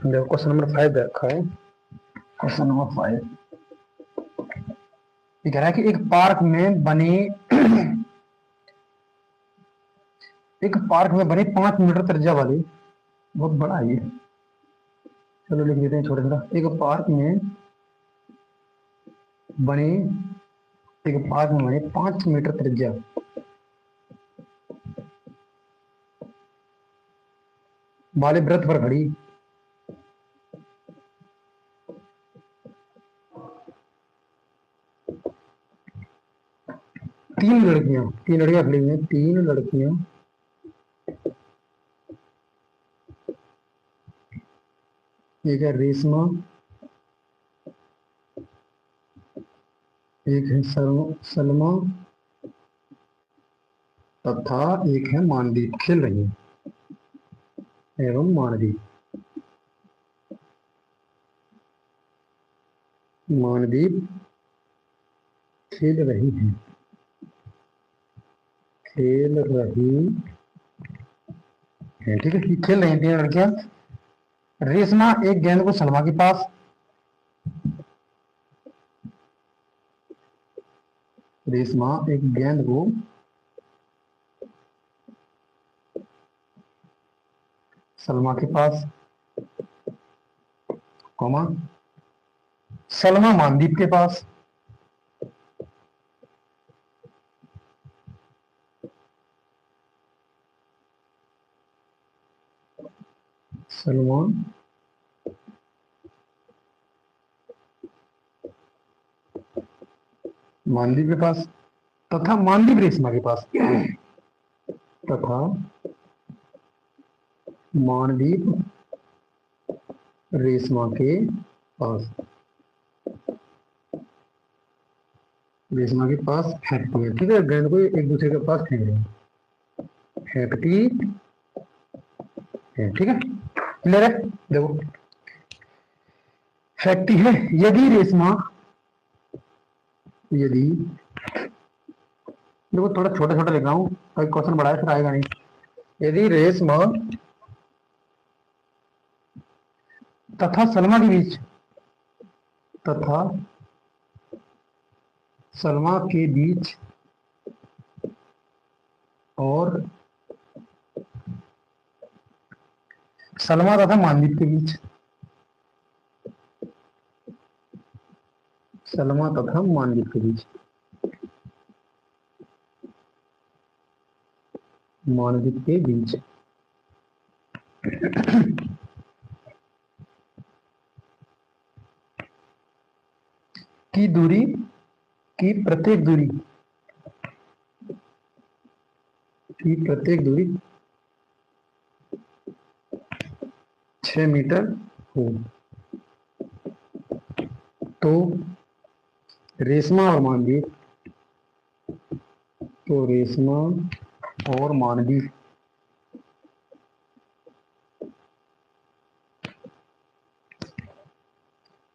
देखो question number 5 रखा है। क्वेश्चन नंबर 5 ये कह रहा है कि एक पार्क में बने 5 मीटर त्रिज्या वाली, बहुत बड़ा है ये, चलो लिख देते हैं छोटे छोटा। बने एक पार्क में बने 5 मीटर त्रिज्या वाले वृत्त पर खड़ी तीन लड़कियां खड़ी हुई हैं। 3 लड़कियां, एक है रेशमा, एक है सलमा तथा एक है मानदीप, खेल रही है एवं मानदीप खेल रही है। ठीक है, खेल रही हैं 3 लड़कियां। रेशमा एक गेंद को सलमा के पास, सलमा के पास, कॉमा सलमा मानदीप के पास। सलमा मानदीप के पास तथा मानदीप रेशमा के पास, तथा मानदीप रेशमा के पास फेंकती है। ठीक है, गेंद को एक दूसरे के पास फेंकती है। ठीक है, क्लियर है। देखो फेंकती है। यदि देखो थोड़ा छोटा छोटा लिख रहा हूँ, कोई क्वेश्चन बड़ा है फिर आएगा नहीं। यदि रेशमा तथा सलमा के बीच और सलमा तथा मानदीप के बीच, की दूरी की प्रत्येक दूरी 6 मीटर हो, तो रेशमा और मानदीप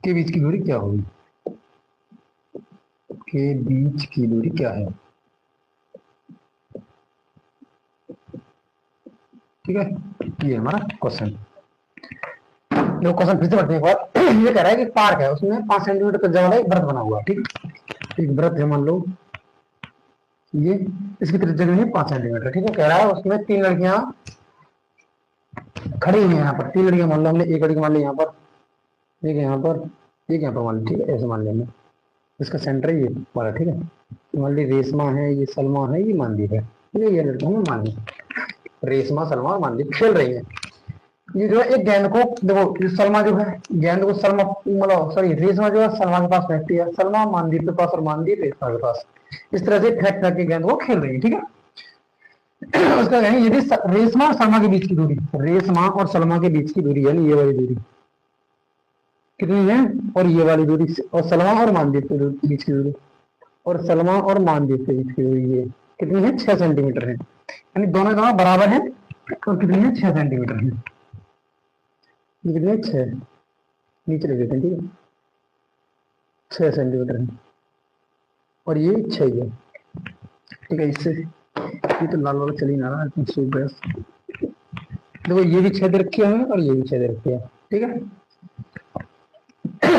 के बीच की दूरी क्या होगी? क्या है? ठीक है, ये हमारा क्वेश्चन। जो क्वेश्चन फिर से पढ़ते हैं एक बार। ये कह रहा है कि पार्क है, उसमें 5 सेंटीमीटर त्रिज्या वाला एक वृत्त बना हुआ है। ठीक, एक वृत्त है, मान लो ये, इसकी त्रिज्या कितनी है? 5 सेंटीमीटर। ठीक है, कह रहा है उसमें 3 लड़कियां खड़ी हुई है। यहाँ पर 3 लड़कियां मान लो, हमने एक लड़की मान ली यहाँ पर, एक यहाँ पर, एक यहाँ पर मान ली। ठीक है, ऐसे मान लेंगे। इसका सेंटर ये वाला। ठीक है, मान ली रेशमा है, ये सलमा है, ये मानदीप है। ठीक है, ये लड़कियां में मानदीप, रेशमा सलमा और मानदीप खेल रही है। ये जो है एक गेंद को, देखो सलमा जो है गेंद को रेशमा जो है सलमा के पास फेंकती है, सलमा मानदीप के पास और मानदीप रेशमा के पास। इस तरह से फेंक फेंक के गेंद को खेल रही है। ठीक है, उसका कहना है यदि रेशमा और सलमा के बीच की दूरी, यानी ये वाली दूरी कितनी है, और ये वाली दूरी, और सलमा और मानदीप के बीच की दूरी, ये कितनी है? 6 सेंटीमीटर है। यानी दोनों बराबर है, और कितनी है? 6 सेंटीमीटर है। ये कितने? 6, नीचे लिख देते हैं। ठीक है, 6 सेंटीमीटर है, और ये 6 है। ठीक है, इससे ये तो लाल वाला चल ही ना रहा है, सूख गया। देखो ये भी 6 दे रखी है और ये भी 6 दे रखी है। ठीक है।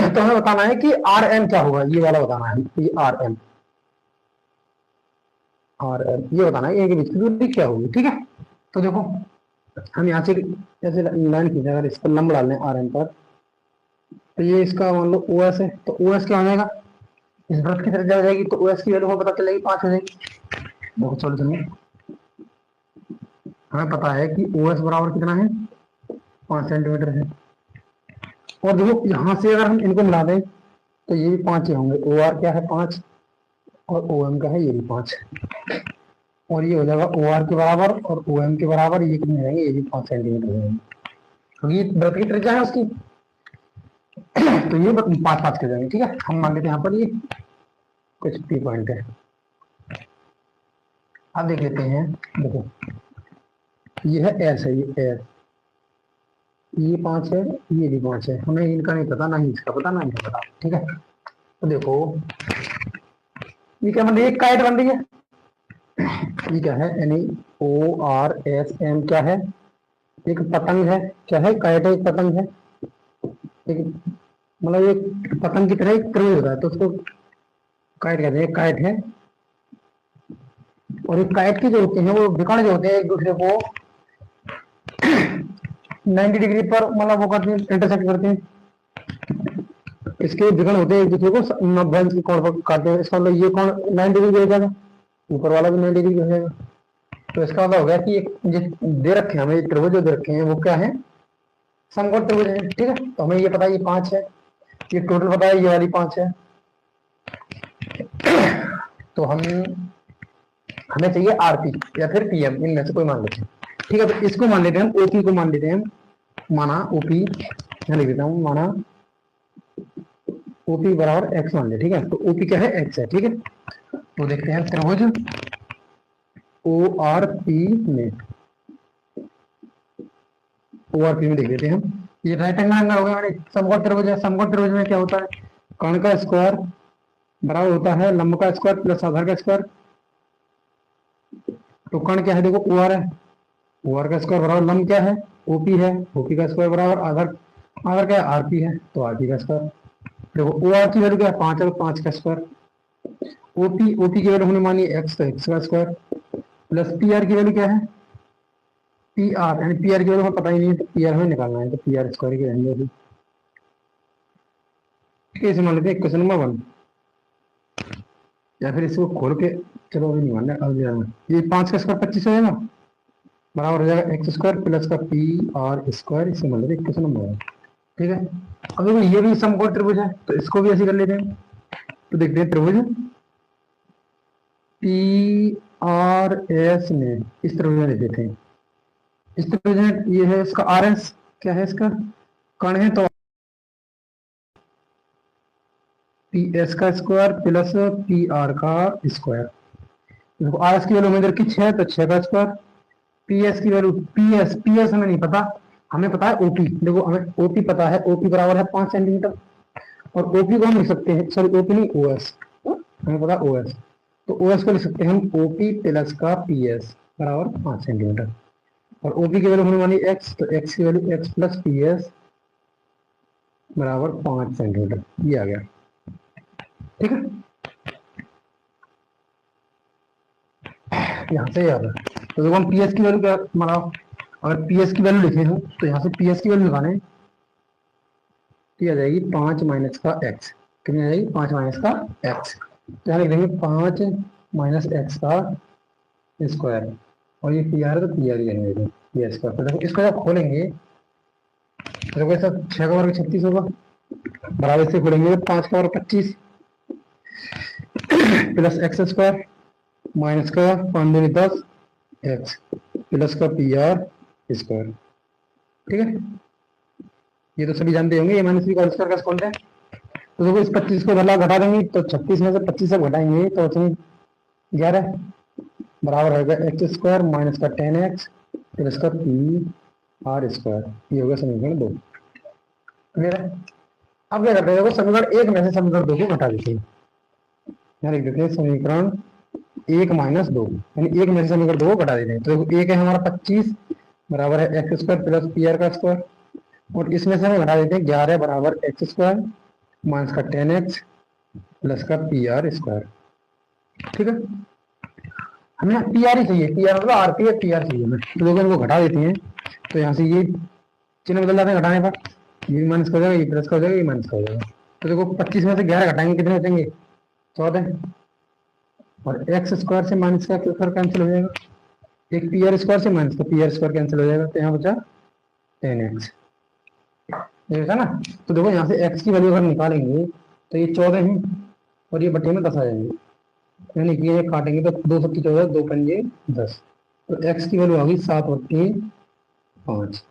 तो हमें बताना है कि आर एम क्या होगा, ये वाला बताना है, ये आर एम, आर एम ये बताना है, एक बीच की दूरी क्या होगी। ठीक है, तो देखो हम यहाँ से जैसे लाइन खींचे, अगर इस पर लंब डाल लें आर एम पर, तो ये इसका मान लो ओ एस है, तो ओ एस क्या हो जाएगा, इस वृत्त की तरफ जा जाएगी, तो ओ एस की वैल्यू हमें पता चलेगी 5 हो जाएगी। देखो सॉल्यूशन में हमें पता है कि ओ एस बराबर कितना है, 5 सेंटीमीटर है। और देखो यहाँ से अगर हम इनको मिला दें तो ये भी 5 ही होंगे, ओ आर क्या है 5, और ओ एम का है ये भी 5, और ये हो जाएगा ओ आर के बराबर और ओ एम के बराबर, ये कितने रहेंगे, ये भी 5 सेंटीमीटर रहेंगे, क्योंकि ये वृत्त की त्रिज्या है उसकी। तो ये 5-5 के जाएंगे। ठीक है, हम मान लेते हैं यहाँ पर ये कुछ पी पॉइंट है। अब देख लेते हैं, देखो ये है एस है, ये एस, ये 5 है, ये भी 5 है, हमें इनका नहीं पता, ना ही इसका पता, ना इनका पता। ठीक है, तो देखो ये क्या बन रही है, काइट बन रही है, ये क्या है, यानी ओ आर एस एम क्या है, एक पतंग है, क्या है, काइट है, एक पतंग है, एक मतलब एक पतंग की तरह एक त्रिभुज होता है, तो उसको काइट कहते हैं, काइट है। और ये काइट के जो होते हैं वो विकर्ण जो होते हैं एक दूसरे को 90 डिग्री पर मतलब वो करते हैं, इंटरसेक्ट करते हैं, इसके विकर्ण होते हैं एक दूसरे को मध्य के कोण पर काटते हैं। इसका मतलब ये कोण 90 डिग्री हो जाएगा, ऊपर वाला भी 90 डिग्री हो जाएगा। तो इसका मतलब हो गया कि एक दे रखे हैं हमें त्रिभुज जो दे रखे हैं वो क्या है, समकोण त्रिभुज है। ठीक है, तो हमें ये पता है ये 5 है, ये टोटल पता है ये वाली 5 है। तो हमें चाहिए आरपी या फिर पीएम, इनमें से कोई मान लेते हैं। ठीक है, तो इसको मान लेते हैं हम, ओपी को मान लेते हैं हम, माना ओपी यहाँ लिख देता हूँ, माना ओपी बराबर एक्स मान ले। ठीक है, तो ओपी क्या है, एक्स है। ठीक है, तो देखते हैं त्रिभुज ओ आर पी में, ओ आर पी में देख लेते हैं हम, ये राइट एंगल हो गया, समकोण त्रिभुज है। समकोण त्रिभुज में क्या होता है, कर्ण का स्क्वायर बराबर होता है लंब का स्क्वायर प्लस आधार का स्क्वायर। तो कर्ण क्या है, देखो ओ आर है, ओ आर का स्क्वायर बराबर लंब क्या है, ओपी है, ओपी का स्क्वायर बराबर आधार, आधार क्या है आरपी है, तो आरपी का स्क्वायर। देखो ओ आर की वैल्यू क्या है 5 है, 5 का स्क्वायर, ओपी ओपी की वैल्यू हमने मानी एक्स, तो एक्स का स्क्वायर, प्लस पी आर की वैल्यू क्या है, पी आर, यानी पी आर की वैल्यू हमें पता ही नहीं है, तो पी आर हमें निकालना है, तो पी आर स्क्वायर की रहेंगे अभी। कैसे मान लेते हैं, क्वेश्चन नंबर 1, या फिर इसको खोल के, चलो अभी नहीं मानना, अब ये 5 का स्क्वायर 25 हो जाएगा, बराबर हो जाएगा एक्स स्क्वायर प्लस का पी आर स्क्वायर, इसे मान लेते हैं क्वेश्चन नंबर 1। ठीक है, अब देखो ये भी समकोण त्रिभुज है, तो इसको भी ऐसे कर लेते हैं। तो देखते हैं त्रिभुज पी आर एस में, इस त्रिभुज में देख लेते हैं, इस त्रिभुज में ये है इसका आर एस, क्या है इसका कर्ण है, तो पी एस का स्क्वायर प्लस पी आर का स्क्वायर। देखो आर एस की वैल्यू हमें रखी 6, तो 6 का स्क्वायर, पी एस की वैल्यू, पी एस हमें नहीं पता, हमें पता है ओपी। देखो हमें ओपी पता है, ओपी बराबर है 5 सेंटीमीटर, और ओपी को हम लिख सकते हैं, सॉरी ओपी नहीं ओ एस, हमें पता ओ एस, तो ओ एस को लिख सकते हैं हम ओपी प्लस का पी एस बराबर 5 सेंटीमीटर, और ओपी की वैल्यू हमने मानी एक्स, तो एक्स की value x plus P S बराबर 5 सेंटीमीटर, ये आ गया। ठीक है, यहाँ से याद है, तो देखो हम पी एस की वैल्यू क्या, मतलब अगर पी एस की वैल्यू लिखे हो तो यहाँ से पी एस की वैल्यू निकालें, तो आ जाएगी 5 माइनस का एक्स, कितनी आ जाएगी 5 माइनस का एक्स, तो यहाँ लिख देंगे 5 माइनस एक्स का स्क्वायर, और ये पी आर है तो पी आर ही रहेंगे पी एस का। तो देखो इसको जब खोलेंगे तो देखो सब 6 का वर्ग 36 होगा, बराबर से खोलेंगे तो 5 का वर्ग 25 प्लस एक्स स्क्वायर माइनस का 5 दूनी 10 एक्स प्लस का पी आर स्क्वायर। ठीक है, ये तो सभी जानते होंगे, ये माइनस बी का होल स्क्वायर कैसे खोलते हैं। तो देखो इस 25 को बदला घटा देंगे, तो 36 में से 25 सब घटाएंगे तो उसमें 11 बराबर होगा एक्स स्क्वायर माइनस का 10x प्लस का पी आर स्क्वायर, ये होगा समीकरण 2। क्लियर है, अब क्या करते हैं, देखो समीकरण 1 में से समीकरण 2 को घटा देते हैं, यहाँ लिख देते हैं समीकरण 1 माइनस 2, यानी 1 में से समीकरण 2 को घटा देते हैं। तो देखो 1 है हमारा 25 बराबर है x square plus P R का स्क्वायर, और इसमें से हम घटा देते हैं 11 बराबर एक्स स्क्वायर माइनस का 10x प्लस का पी आर स्क्वायर। ठीक है, हमें पी आर ही चाहिए, पी आर मतलब आर पी है, पी आर चाहिए हमें। तो देखो इनको घटा देते हैं, तो यहाँ से ये चिन्ह बदल जाते हैं घटाने पर, ये माइनस कर जाएगा, ये प्लस कर जाएगा, ये माइनस कर जाएगा। तो देखो 25 में से 11 घटाएंगे कितने बचेंगे, 14। और एक्स स्क्वायर से माइनस का स्क्वायर कैंसिल हो जाएगा, एक पी आर स्क्वायर से माइनस का पी आर स्क्वायर कैंसिल हो जाएगा, तो यहाँ बचा 10x। देखा ना। तो देखो यहाँ से x की वैल्यू अगर निकालेंगे तो ये 14 है और ये बटे में 10 आ जाएंगे, यानी कि ये काटेंगे तो 2 7 14, 2 पंजे 10। तो x की वैल्यू आ गई 7/5।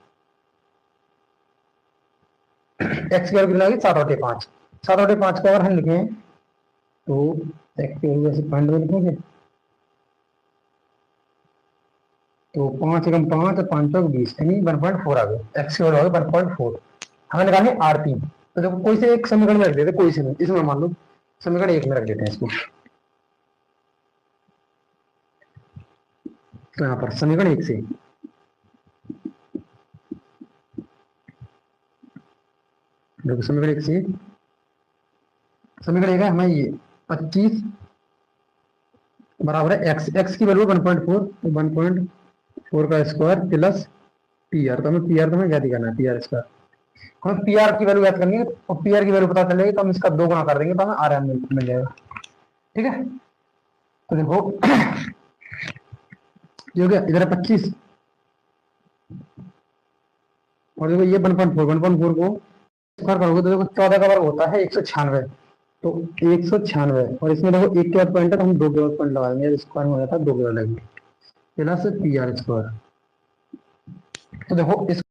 x की वैल्यू कितना आ गई 7/5। 7/5 को अगर हम लिखें तो x की वैल्यू ऐसे पॉइंट में लिखेंगे तो 5 एकम 5 और 5 चौक 20 यानी 1.4 आ गए। x की वैल्यू आ गई 1.4। हमें निकालनी आरपी। तो देखो कोई से एक समीकरण में रख देते, कोई से नहीं, इसमें मान लो समीकरण 1 में रख देते हैं इसको। तो यहाँ पर समीकरण 1 से देखो समीकरण 1 से समीकरण 1 है हमें ये 25 बराबर है x की वैल्यू 1.4, तो 1.4 का स्क्वायर प्लस पी आर। तो हमें ज्ञात करना है पी आर स्क्वायर। हमें पी आर की वैल्यू ज्ञात करनी है, और पी आर की वैल्यू पता चलेगी तो हम इसका 2 गुना कर देंगे तो हमें आर एम मिल जाएगा। ठीक है, तो देखो ये हो गया, इधर है 25 और देखो ये 1.4 को स्क्वायर करोगे तो देखो 14 का वर्ग होता है 196। तो 196 और इसमें देखो 1 के बाद पॉइंट है तो हम 2 के बाद पॉइंट लगा देंगे, स्क्वायर में हो जाता है 2 के बाद लगेंगे प्लस पी आर स्क्वायर। तो देखो इस